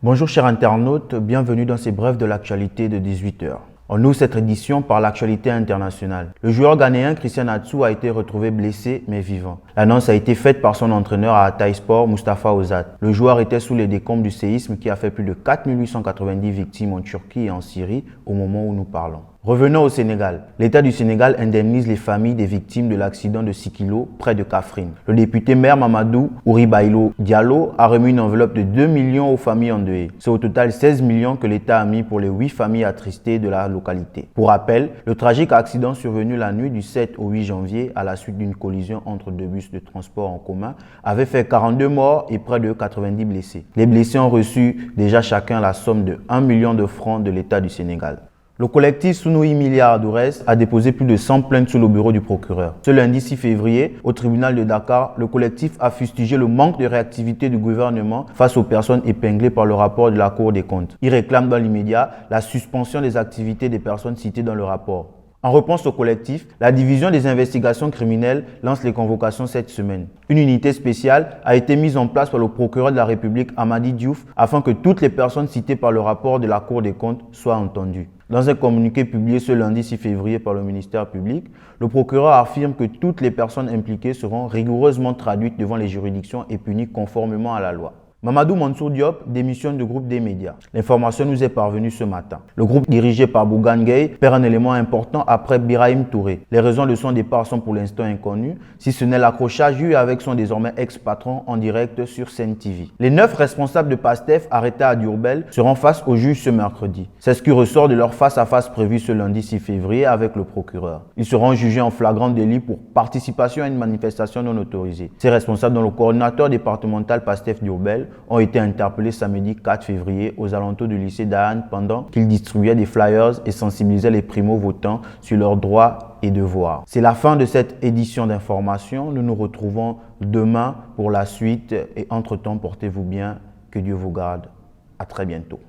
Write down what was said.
Bonjour chers internautes, bienvenue dans ces brèves de l'actualité de 18h. On ouvre cette édition par l'actualité internationale. Le joueur ghanéen Christian Atsu a été retrouvé blessé mais vivant. L'annonce a été faite par son entraîneur à Hatay Sport, Mustafa Ozat. Le joueur était sous les décombres du séisme qui a fait plus de 4890 victimes en Turquie et en Syrie au moment où nous parlons. Revenons au Sénégal. L'État du Sénégal indemnise les familles des victimes de l'accident de Sikilo près de Kaffrine. Le député maire Mamadou Ouribaïlo Diallo a remis une enveloppe de 2 millions aux familles endeuillées. C'est au total 16 millions que l'État a mis pour les 8 familles attristées de la localité. Pour rappel, le tragique accident survenu la nuit du 7 au 8 janvier à la suite d'une collision entre deux bus de transport en commun avait fait 42 morts et près de 90 blessés. Les blessés ont reçu déjà chacun la somme de 1 million de francs de l'État du Sénégal. Le collectif Sunui Milliardaires a déposé plus de 100 plaintes sur le bureau du procureur. Ce lundi 6 février, au tribunal de Dakar, le collectif a fustigé le manque de réactivité du gouvernement face aux personnes épinglées par le rapport de la Cour des comptes. Il réclame dans l'immédiat la suspension des activités des personnes citées dans le rapport. En réponse au collectif, la division des investigations criminelles lance les convocations cette semaine. Une unité spéciale a été mise en place par le procureur de la République Amadi Diouf afin que toutes les personnes citées par le rapport de la Cour des comptes soient entendues. Dans un communiqué publié ce lundi 6 février par le ministère public, le procureur affirme que toutes les personnes impliquées seront rigoureusement traduites devant les juridictions et punies conformément à la loi. Mamadou Mansour Diop démissionne du groupe des médias. L'information nous est parvenue ce matin. Le groupe dirigé par Bougane Gueye perd un élément important après Birahim Touré. Les raisons de son départ sont pour l'instant inconnues, si ce n'est l'accrochage eu avec son désormais ex-patron en direct sur Sen TV. Les 9 responsables de PASTEF arrêtés à Diourbel seront face au juge ce mercredi. C'est ce qui ressort de leur face-à-face prévu ce lundi 6 février avec le procureur. Ils seront jugés en flagrant délit pour participation à une manifestation non autorisée. Ces responsables, dont le coordinateur départemental PASTEF Diourbel, ont été interpellés samedi 4 février aux alentours du lycée d'Anne pendant qu'ils distribuaient des flyers et sensibilisaient les primo-votants sur leurs droits et devoirs. C'est la fin de cette édition d'information. Nous nous retrouvons demain pour la suite et entre-temps, portez-vous bien. Que Dieu vous garde. À très bientôt.